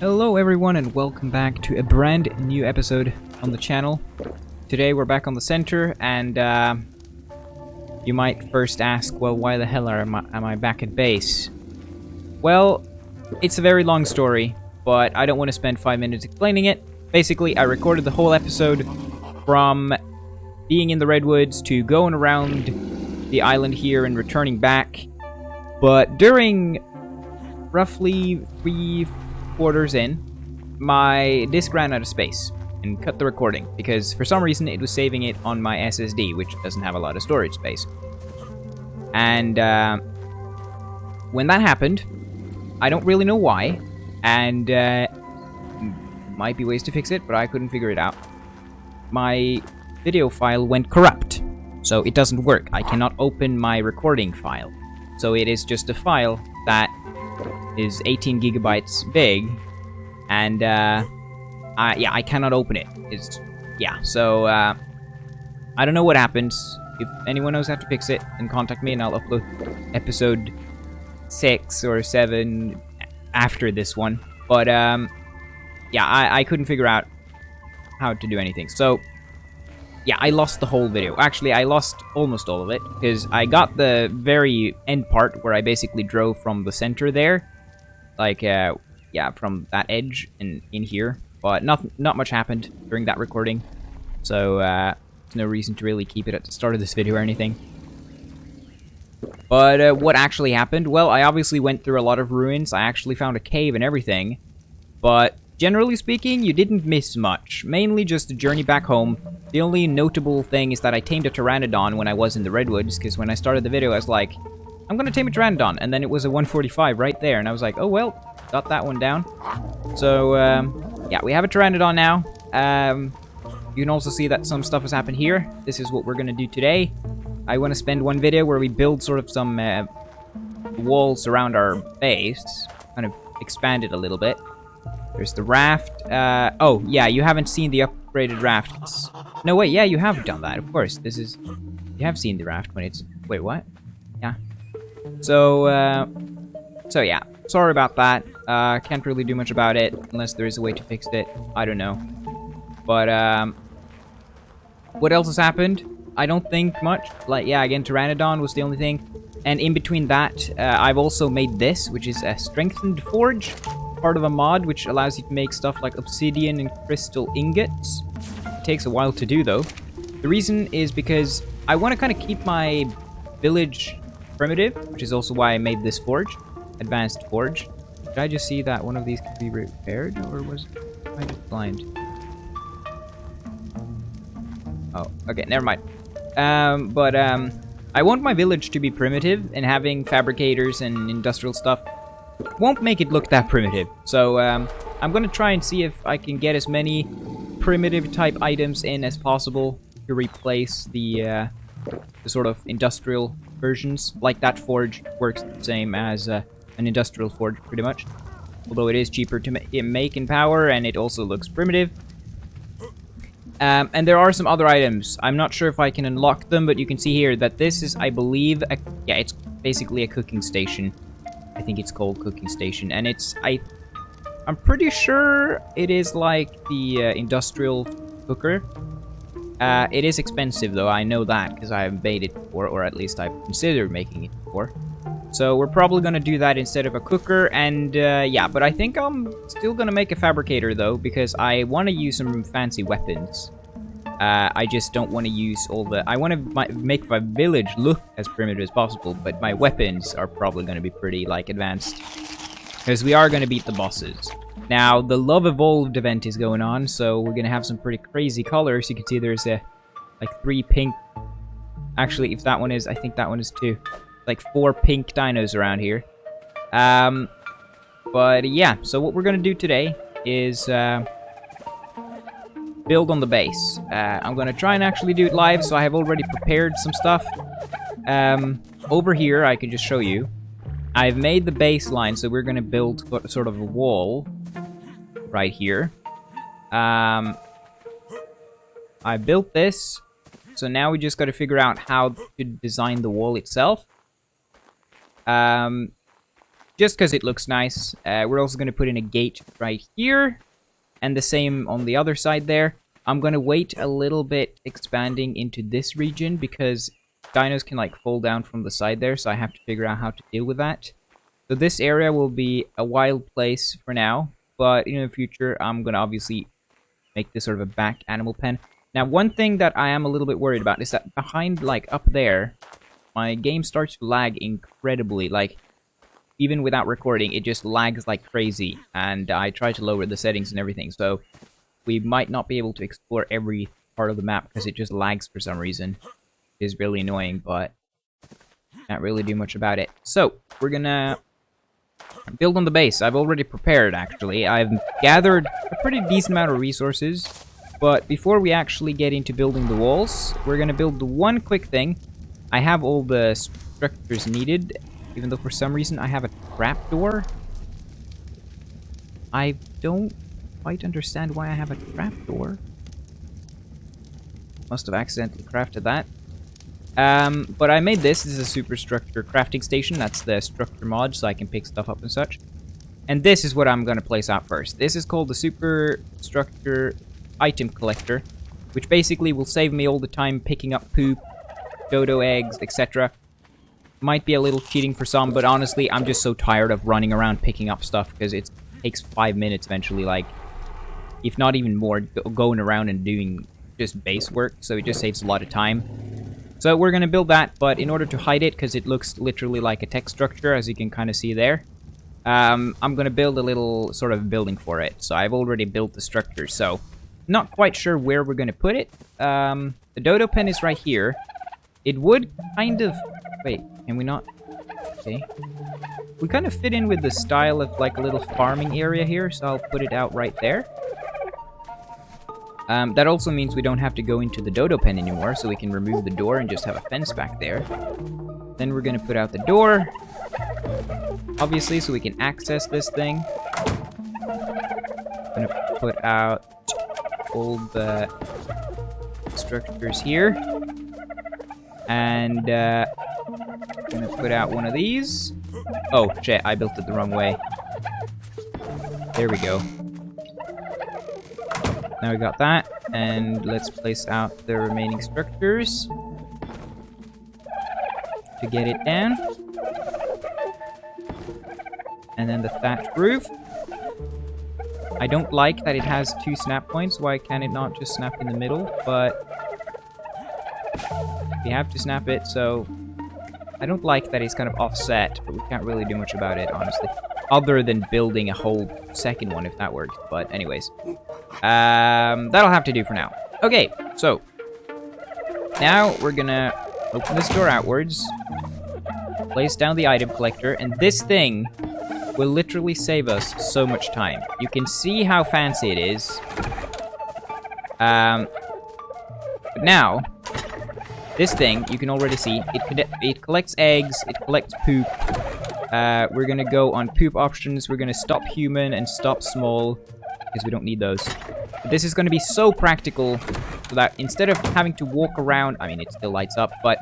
Hello everyone and welcome back to a brand new episode on the channel. Today we're back on the center and you might first ask, well, why the hell am I back at base? Well, it's a very long story, but I don't want to spend 5 minutes explaining it. Basically, I recorded the whole episode from being in the redwoods to going around the island here and returning back. But during roughly 3/4 in, my disk ran out of space and cut the recording because for some reason it was saving it on my SSD, which doesn't have a lot of storage space. And when that happened, I don't really know why, and might be ways to fix it, but I couldn't figure it out. My video file went corrupt, so it doesn't work. I cannot open my recording file. So it is just a file that is 18 gigabytes big, and I cannot open it. So I don't know what happens. If anyone knows how to fix it, then contact me and I'll upload episode 6 or 7 after this one. But I couldn't figure out how to do anything. So yeah, I lost the whole video. Actually, I lost almost all of it, because I got the very end part where I basically drove from the center there. Like, from that edge and in here. But not much happened during that recording. So, there's no reason to really keep it at the start of this video or anything. But, what actually happened? Well, I obviously went through a lot of ruins. I actually found a cave and everything. But generally speaking, you didn't miss much. Mainly just a journey back home. The only notable thing is that I tamed a pteranodon when I was in the redwoods, because when I started the video, I was like, I'm gonna tame a pteranodon, and then it was a 145 right there, and I was like, oh well, got that one down. So, yeah, we have a pteranodon now. You can also see that some stuff has happened here. This is what we're gonna do today. I want to spend one video where we build sort of some walls around our base, kind of expand it a little bit. There's the raft. Oh, yeah, you haven't seen the upgraded rafts. No, wait, yeah, you have done that, of course. You have seen the raft when it's... Wait, what? Yeah. So yeah, sorry about that. Can't really do much about it, unless there is a way to fix it. I don't know. But, what else has happened? I don't think much. Like, yeah, again, Pteranodon was the only thing. And in between that, I've also made this, which is a strengthened forge. Part of a mod which allows you to make stuff like obsidian and crystal ingots. It takes a while to do, though. The reason is because I want to kind of keep my village primitive, which is also why I made this forge. Advanced forge. Did I just see that one of these could be repaired, or was I just blind? Oh, okay, never mind. I want my village to be primitive, and having fabricators and industrial stuff won't make it look that primitive. So, I'm gonna try and see if I can get as many primitive type items in as possible to replace the sort of industrial versions. Like that forge works the same as an industrial forge, pretty much. Although it is cheaper to make and power, and it also looks primitive. And there are some other items. I'm not sure if I can unlock them, but you can see here that this is, I believe, yeah, it's basically a cooking station. I think it's called cooking station, and I'm pretty sure it is like the industrial cooker. It is expensive though, I know that, because I have made it before, or at least I've considered making it before. So we're probably gonna do that instead of a cooker, and yeah, but I think I'm still gonna make a fabricator though, because I want to use some fancy weapons. I just don't want to use all the... I want to make my village look as primitive as possible, but my weapons are probably going to be pretty, like, advanced. Because we are going to beat the bosses. Now, the Love Evolved event is going on, so we're going to have some pretty crazy colors. You can see there's, like, 3 pink... Actually, if that one is... I think that one is 2. Like, 4 pink dinos around here. But, yeah, so what we're going to do today is... build on the base. I'm gonna try and actually do it live, so I have already prepared some stuff. Over here, I can just show you. I've made the baseline, so we're gonna build sort of a wall right here. I built this, so now we just gotta figure out how to design the wall itself. just because it looks nice. We're also going to put in a gate right here, and the same on the other side there. I'm going to wait a little bit expanding into this region, because dinos can like fall down from the side there, so I have to figure out how to deal with that. So this area will be a wild place for now, but in the future I'm going to obviously make this sort of a back animal pen. Now, one thing that I am a little bit worried about is that behind, like, up there, my game starts to lag incredibly. Like, even without recording, it just lags like crazy, and I try to lower the settings and everything, so we might not be able to explore every part of the map because it just lags for some reason. It is really annoying, but can't really do much about it. So, we're gonna build on the base. I've already prepared, actually. I've gathered a pretty decent amount of resources, but before we actually get into building the walls, we're gonna build the one quick thing. I have all the structures needed, even though for some reason I have a trapdoor. I don't quite understand why I have a trapdoor. Must have accidentally crafted that. But I made this. This is a superstructure crafting station. That's the structure mod, so I can pick stuff up and such. And this is what I'm going to place out first. This is called the superstructure item collector, which basically will save me all the time picking up poop, dodo eggs, etc. Might be a little cheating for some, but honestly, I'm just so tired of running around picking up stuff, because it takes 5 minutes eventually, like, if not even more, going around and doing just base work, so it just saves a lot of time. So we're going to build that, but in order to hide it, because it looks literally like a text structure, as you can kind of see there, I'm going to build a little sort of building for it. So I've already built the structure, so not quite sure where we're going to put it. The Dodo Pen is right here. It would kind of... Wait, can we not... Okay. We kind of fit in with the style of like a little farming area here, so I'll put it out right there. That also means we don't have to go into the Dodo Pen anymore, so we can remove the door and just have a fence back there. Then we're going to put out the door, obviously, so we can access this thing. I'm going to put out all the structures here. And I'm going to put out one of these. Oh, shit, I built it the wrong way. There we go. Now we got that, and let's place out the remaining structures to get it down. And then the thatch roof. I don't like that it has 2 snap points. Why can it not just snap in the middle? But we have to snap it, so I don't like that it's kind of offset, but we can't really do much about it, honestly. Other than building a whole second one, if that works. But anyways. That'll have to do for now. Okay, so now we're gonna open this door outwards, place down the item collector, and this thing will literally save us so much time. You can see how fancy it is. But now, this thing, you can already see, it collects eggs, it collects poop. We're gonna go on poop options, we're gonna stop human and stop small, because we don't need those. But this is going to be so practical so that instead of having to walk around... I mean, it still lights up, but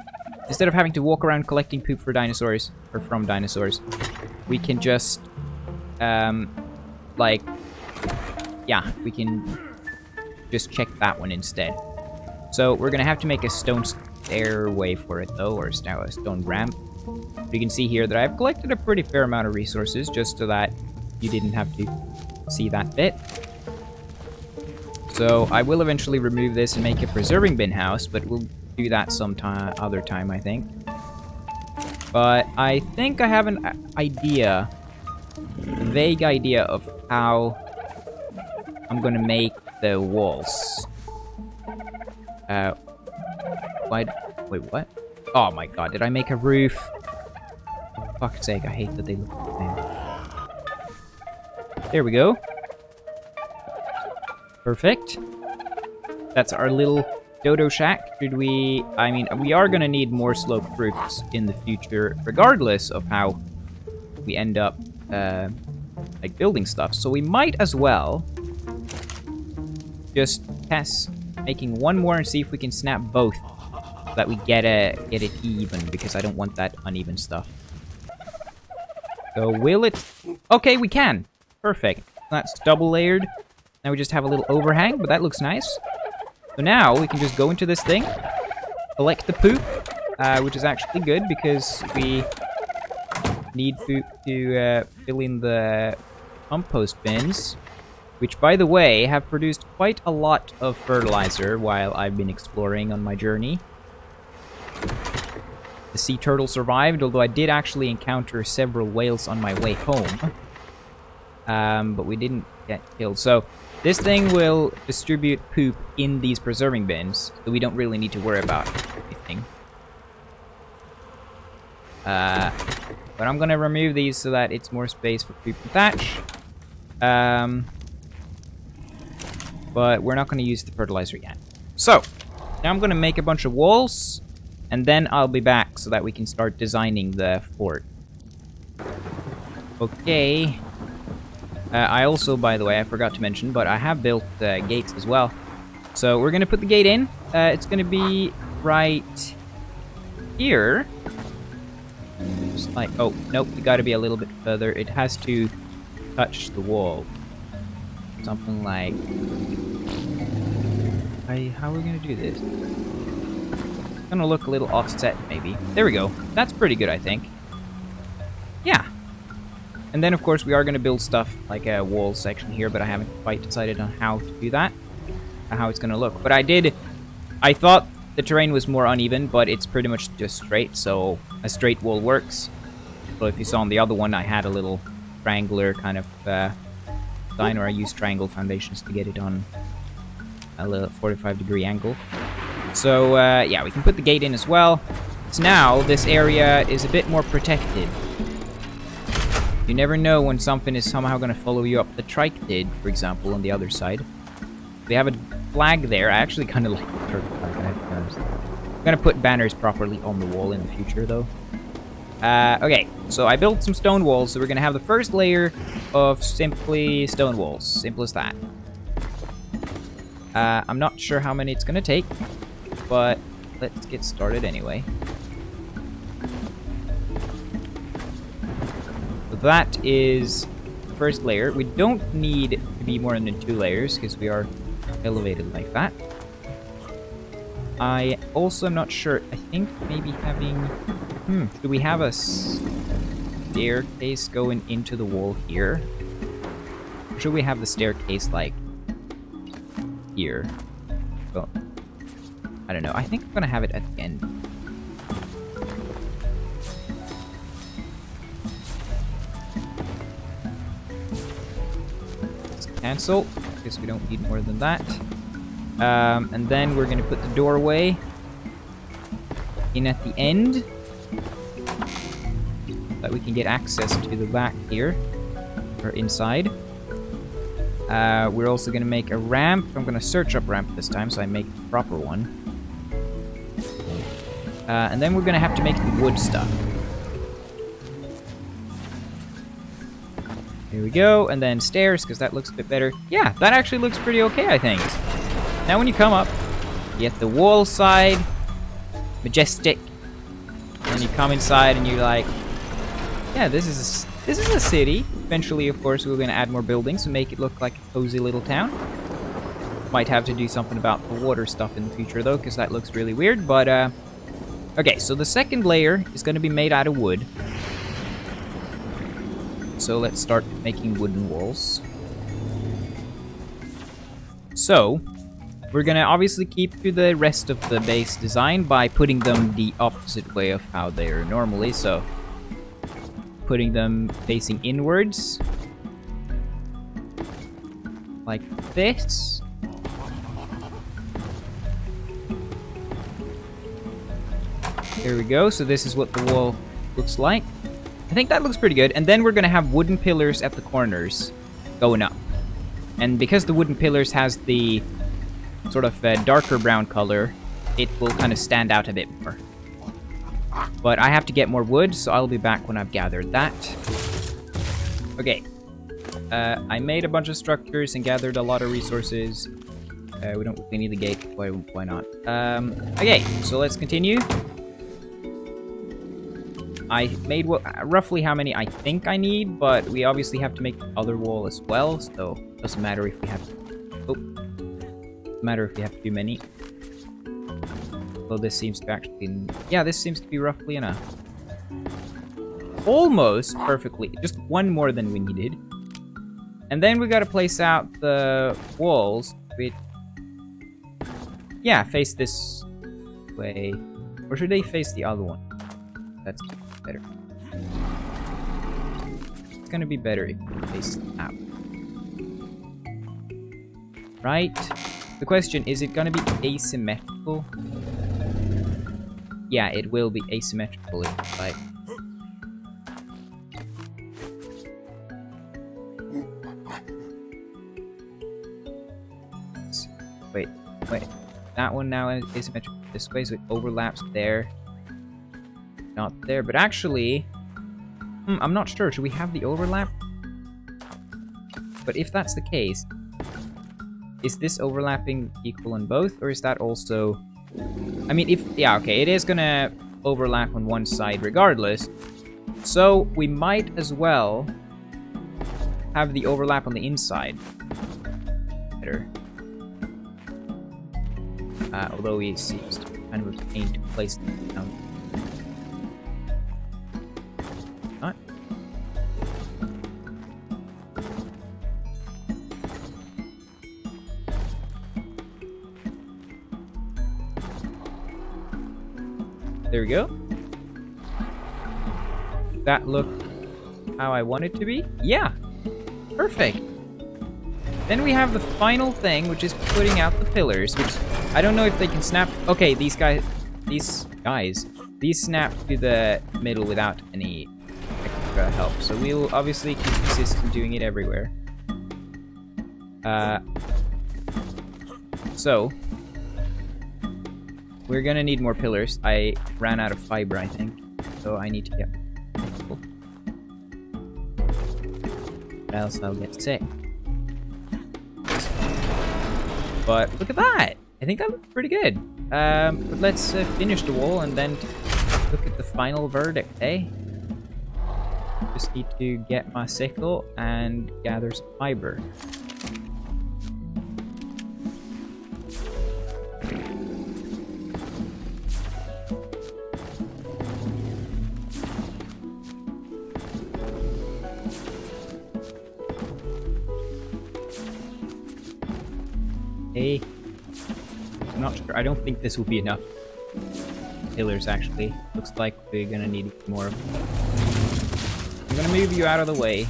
instead of having to walk around collecting poop for dinosaurs, or from dinosaurs, we can just, like... Yeah, we can just check that one instead. So we're going to have to make a stone stairway for it, though, or a stone ramp. You can see here that I've collected a pretty fair amount of resources, just so that you didn't have to see that bit. So I will eventually remove this and make a preserving bin house, but we'll do that sometime other time, I think. But I think I have an idea, a vague idea of how I'm gonna make the walls. Wait, what? Oh my god, did I make a roof? For fuck's sake, I hate that they look the same. There we go. Perfect. That's our little Dodo Shack. Should we... I mean, we are going to need more sloped roofs in the future, regardless of how we end up, like, building stuff. So we might as well just test making one more and see if we can snap both, so that we get it even, because I don't want that uneven stuff. So will it... Okay, we can. Perfect. That's double layered. Now we just have a little overhang, but that looks nice. So now we can just go into this thing, collect the poop, which is actually good because we need poop to fill in the compost bins, which, by the way, have produced quite a lot of fertilizer while I've been exploring on my journey. The sea turtle survived, although I did actually encounter several whales on my way home. But we didn't get killed. So this thing will distribute poop in these preserving bins, so we don't really need to worry about anything. But I'm gonna remove these so that it's more space for poop and thatch. But we're not gonna use the fertilizer yet. So now I'm gonna make a bunch of walls, and then I'll be back so that we can start designing the fort. Okay. I also, by the way, I forgot to mention, but I have built gates as well. So we're gonna put the gate in. It's gonna be right here. Just like, oh, nope, you gotta be a little bit further. It has to touch the wall. Something like... How are we gonna do this? It's gonna look a little offset, maybe. There we go. That's pretty good, I think. Yeah. And then, of course, we are going to build stuff like a wall section here, but I haven't quite decided on how to do that, how it's going to look. But I thought the terrain was more uneven, but it's pretty much just straight, so a straight wall works. So if you saw on the other one, I had a little triangular kind of design, or I used triangle foundations to get it on a little 45-degree angle. So, yeah, we can put the gate in as well. So now, this area is a bit more protected. You never know when something is somehow going to follow you up. The trike did, for example, on the other side. We have a flag there. I actually kind of like the turtle flag. I'm going to put banners properly on the wall in the future, though. Okay, so I built some stone walls, so we're going to have the first layer of simply stone walls. Simple as that. I'm not sure how many it's going to take, but let's get started anyway. That is the first layer. We don't need to be more than 2 layers because we are elevated like that. I also am not sure. I think maybe having... do we have a staircase going into the wall here? Or should we have the staircase like here? Well, I don't know. I think I'm gonna have it at the end. Cancel, because we don't need more than that. And then we're going to put the doorway in at the end, so that we can get access to the back here, or inside. We're also going to make a ramp. I'm going to search up ramp this time, so I make the proper one. And then we're going to have to make the wood stuff. Here we go, and then stairs, because that looks a bit better. Yeah, that actually looks pretty okay, I think. Now when you come up, you get the wall side, majestic, and you come inside and you're like, yeah, this is a city. Eventually, of course, we're going to add more buildings to make it look like a cozy little town. Might have to do something about the water stuff in the future, though, because that looks really weird, but, okay, so the second layer is going to be made out of wood. So let's start making wooden walls. So, we're gonna obviously keep to the rest of the base design by putting them the opposite way of how they are normally. So, putting them facing inwards. Like this. There we go. So this is what the wall looks like. I think that looks pretty good. And then we're going to have wooden pillars at the corners going up. And because the wooden pillars has the sort of darker brown color, it will kind of stand out a bit more. But I have to get more wood, so I'll be back when I've gathered that. Okay. I made a bunch of structures and gathered a lot of resources. We don't really need the gate. Why not? Okay, so let's continue. I made roughly how many I think I need, but we obviously have to make the other wall as well, so it doesn't matter if we have... Oh. Doesn't matter if we have too many. Well, this seems to actually... Yeah, this seems to be roughly enough. Almost perfectly. Just one more than we needed. And then we gotta place out the walls, which... Yeah, face this way. Or should they face the other one? That's better. It's gonna be better if we face it out. Right? The question, is it gonna be asymmetrical? Yeah, it will be asymmetrical if it's like... Wait. That one now is asymmetrical this way, so it overlaps there. Not there, but actually... I'm not sure. Should we have the overlap? But if that's the case, is this overlapping equal on both, or is that also... I mean, if... Yeah, okay, it is gonna overlap on one side regardless. So, we might as well have the overlap on the inside. Better. Although he seems to kind of a pain to place them down. Not. There we go. That look how I want it to be? Yeah. Perfect. Then we have the final thing, which is putting out the pillars, which I don't know if they can snap. Okay, these snap to the middle without any extra help. So we'll obviously keep consistent doing it everywhere. So we're gonna need more pillars. I ran out of fiber, I think, so I need to get more. Or else I'll get sick. But look at that! I think that looks pretty good. But let's finish the wall and then look at the final verdict, eh? Just need to get my sickle and gather some fiber. Hey. I'm not sure. I don't think this will be enough pillars, actually. Looks like we're gonna need more. I'm gonna move you out of the way.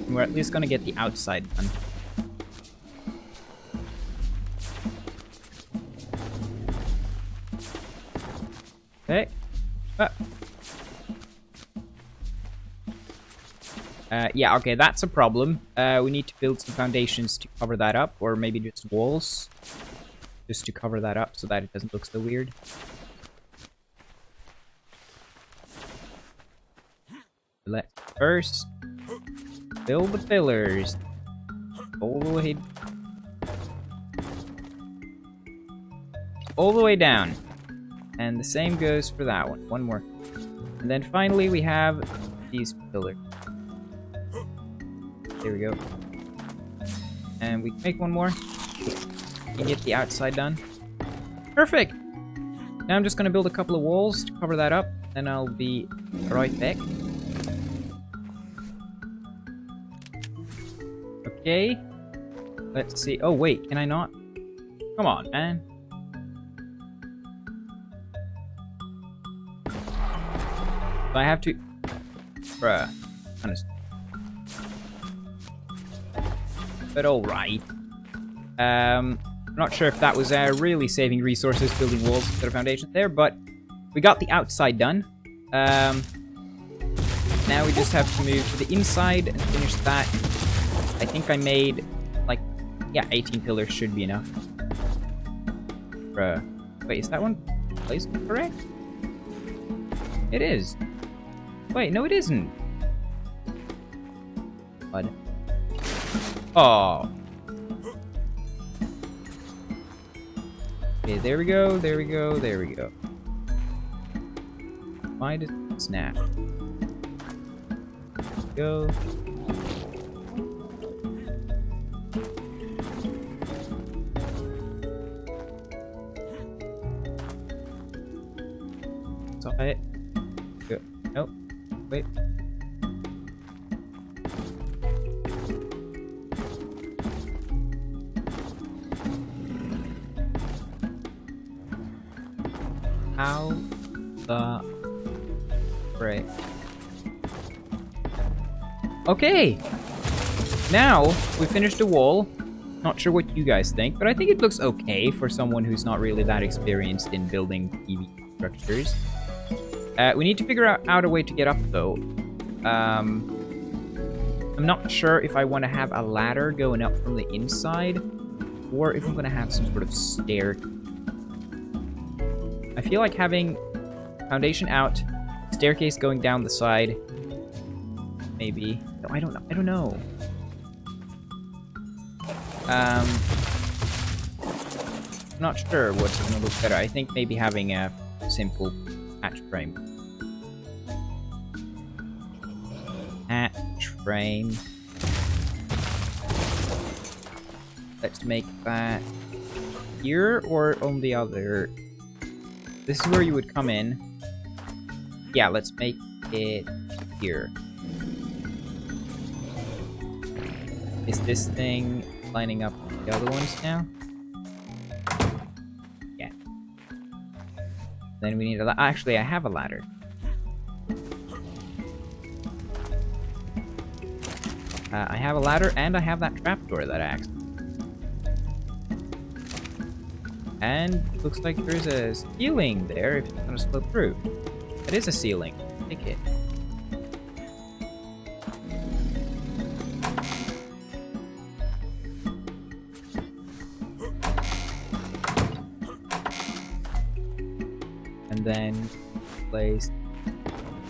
We're at least gonna get the outside done. Okay. Yeah, okay, that's a problem. We need to build some foundations to cover that up, or maybe just walls. Just to cover that up so that it doesn't look so weird. Let's first build the pillars all the way down. And the same goes for that one. One more. And then finally we have these pillars. There we go. And we can make one more. And get the outside done. Perfect! Now I'm just gonna build a couple of walls to cover that up, and I'll be right back. Okay. Let's see. Oh wait, can I not? Come on, man. So I have to... Bruh. Honestly. But alright. I'm not sure if that was really saving resources building walls instead of foundations there, but we got the outside done. Now we just have to move to the inside and finish that. I think I made, like, yeah, 18 pillars should be enough. Bruh. Wait, is that one placed correct? It is. Wait, no it isn't. What? Oh. Okay, there we go, there we go, there we go. Why does... Snap. Go. Saw it. Go. Nope. Wait. How the frick? Okay! Now, we finished the wall. Not sure what you guys think, but I think it looks okay for someone who's not really that experienced in building PvP structures. We need to figure out a way to get up, though. I'm not sure if I want to have a ladder going up from the inside, or if I'm going to have some sort of stair. I feel like having foundation out, staircase going down the side, maybe. No, I don't know. I don't know. I'm not sure what's going to look better. I think maybe having a simple hatch frame. Hatch frame. Let's make that here or on the other. This is where you would come in. Yeah, let's make it here. Is this thing lining up with the other ones now? Yeah. Then we need a ladder. Actually, I have a ladder. I have a ladder and I have that trapdoor that I accessed. And looks like there's a ceiling there if it's gonna slip through. It is a ceiling. Take it. And then place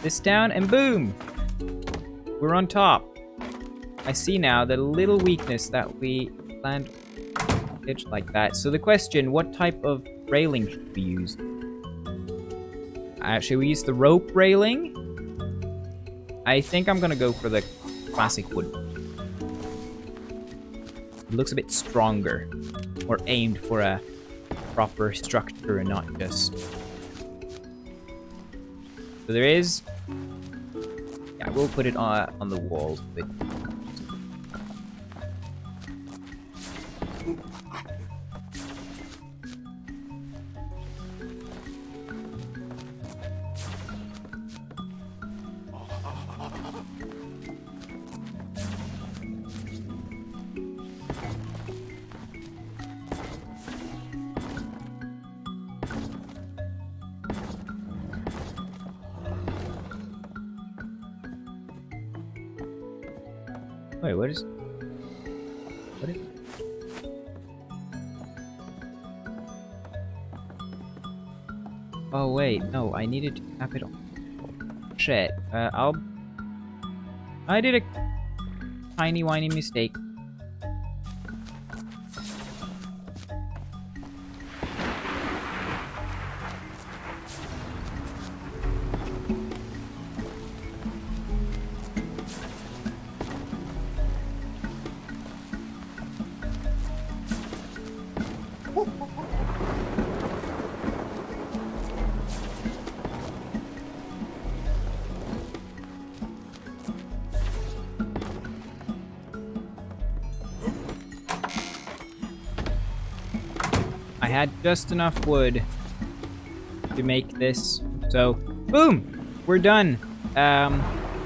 this down and boom! We're on top. I see now the little weakness that we planned pitch like that. So the question, what type of railing should we use? Should we use the rope railing? I think I'm gonna go for the classic wood. It looks a bit stronger. Or aimed for a proper structure and not just... So there is... Yeah, we'll put it on the walls. But... Wait, what is... What is... Oh wait, no, I needed to tap it on. Shit, I did a tiny whiny mistake. I had just enough wood to make this, so boom! We're done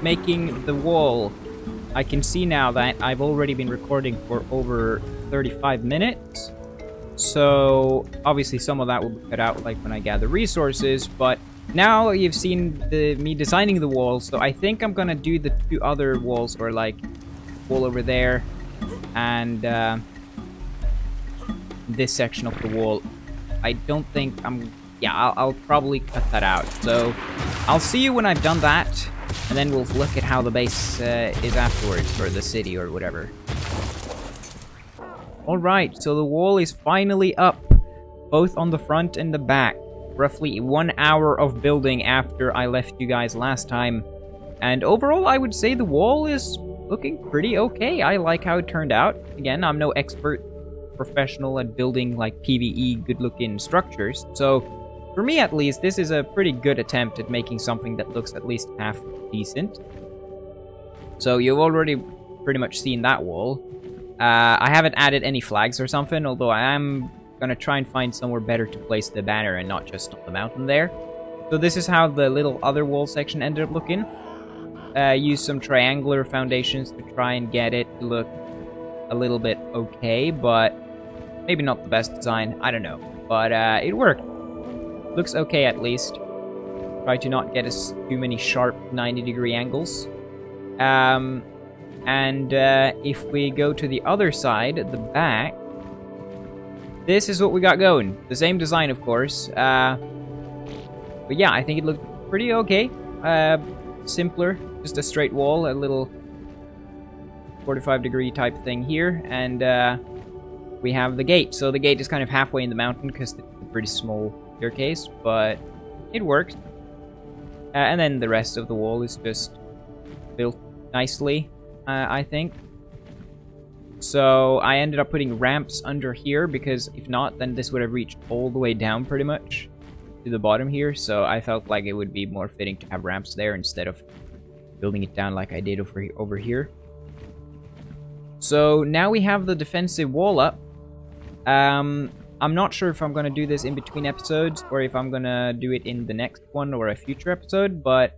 making the wall. I can see now that I've already been recording for over 35 minutes, so obviously some of that will be cut out like when I gather resources, but now you've seen me designing the walls, so I think I'm gonna do the two other walls, or like wall over there and this section of the wall. I don't think yeah, I'll probably cut that out. So I'll see you when I've done that, and then we'll look at how the base is afterwards, or the city, or whatever. Alright, so the wall is finally up, both on the front and the back. roughly 1 hour of building after I left you guys last time. And overall, I would say the wall is looking pretty okay. I like how it turned out. Again, I'm no expert professional at building like PvE good-looking structures, so for me at least, this is a pretty good attempt at making something that looks at least half decent. So you've already pretty much seen that wall. I haven't added any flags or something, although I am gonna try and find somewhere better to place the banner and not just on the mountain there. So this is how the little other wall section ended up looking. Use some triangular foundations to try and get it to look a little bit okay, but maybe not the best design, I don't know. But it worked. Looks okay at least. Try to not get us too many sharp 90-degree angles. If we go to the other side, at the back, this is what we got going. The same design, of course. But yeah, I think it looked pretty okay. Simpler, just a straight wall, a little 45-degree type thing here, and we have the gate. So the gate is kind of halfway in the mountain because it's a pretty small staircase, but it works. And then the rest of the wall is just built nicely, I think. So I ended up putting ramps under here because if not, then this would have reached all the way down pretty much to the bottom here. So I felt like it would be more fitting to have ramps there instead of building it down like I did over here. So now we have the defensive wall up. I'm not sure if I'm going to do this in between episodes or if I'm going to do it in the next one or a future episode, but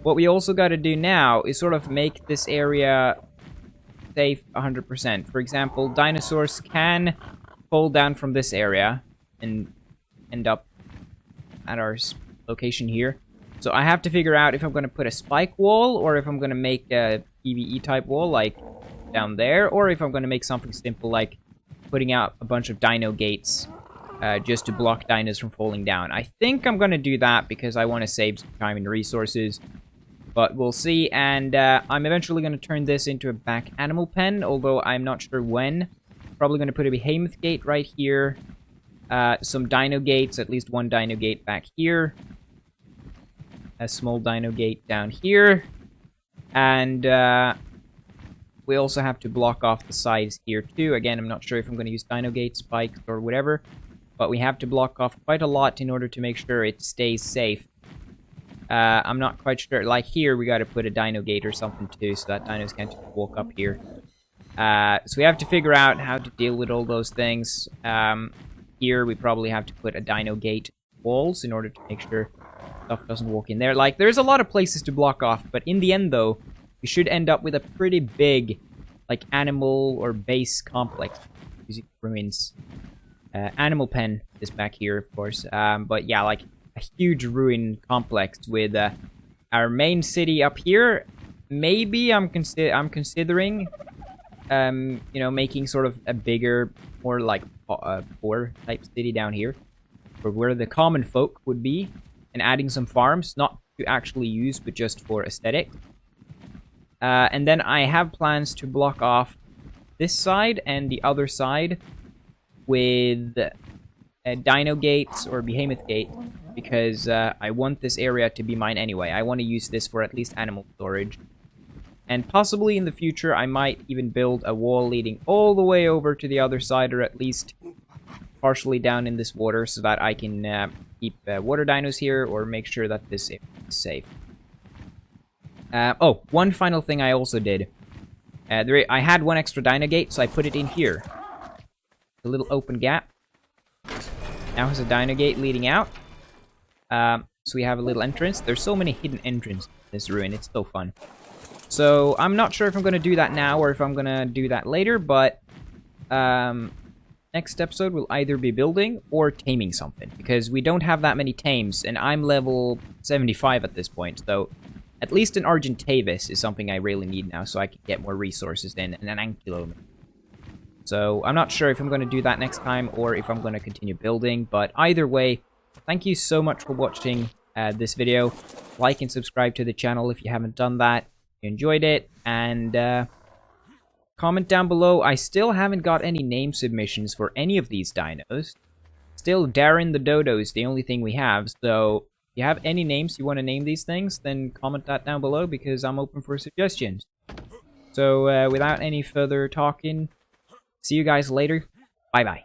what we also got to do now is sort of make this area safe 100%. For example, dinosaurs can fall down from this area and end up at our location here. So I have to figure out if I'm going to put a spike wall or if I'm going to make a PvE type wall like down there, or if I'm going to make something simple like putting out a bunch of dino gates just to block dinos from falling down. I think I'm going to do that because I want to save some time and resources, but we'll see. And I'm eventually going to turn this into a back animal pen, although I'm not sure when. Probably going to put a behemoth gate right here, some dino gates, at least one dino gate back here, a small dino gate down here, and we also have to block off the sides here too. Again, I'm not sure if I'm going to use dino gate, spikes, or whatever, but we have to block off quite a lot in order to make sure it stays safe. I'm not quite sure. Like here, we got to put a dino gate or something too, so that dinos can't just walk up here. So we have to figure out how to deal with all those things. Here, we probably have to put a dino gate walls in order to make sure stuff doesn't walk in there. Like, there's a lot of places to block off, but in the end, though, we should end up with a pretty big, like, animal or base complex. Music ruins. Animal pen is back here, of course. But yeah, like a huge ruin complex with our main city up here. Maybe I'm considering, you know, making sort of a bigger, more like poor type city down here, for where the common folk would be, and adding some farms, not to actually use, but just for aesthetic. And then I have plans to block off this side and the other side with dino gates or behemoth gate, because I want this area to be mine anyway. I want to use this for at least animal storage. And possibly in the future, I might even build a wall leading all the way over to the other side, or at least partially down in this water, so that I can keep water dinos here, or make sure that this area is safe. Oh, one final thing I also did. I had one extra dino gate, so I put it in here. A little open gap. Now has a dino gate leading out. So we have a little entrance. There's so many hidden entrances in this ruin. It's so fun. So I'm not sure if I'm going to do that now or if I'm going to do that later, but next episode will either be building or taming something, because we don't have that many tames, and I'm level 75 at this point, so at least an Argentavis is something I really need now, so I can get more resources in, and an Ankylo. So I'm not sure if I'm going to do that next time or if I'm going to continue building, but either way, thank you so much for watching this video. Like and subscribe to the channel if you haven't done that. If you enjoyed it, and comment down below. I still haven't got any name submissions for any of these dinos, Still, Darren the Dodo is the only thing we have, so if you have any names you want to name these things, then comment that down below because I'm open for suggestions. So, without any further talking, see you guys later. Bye-bye.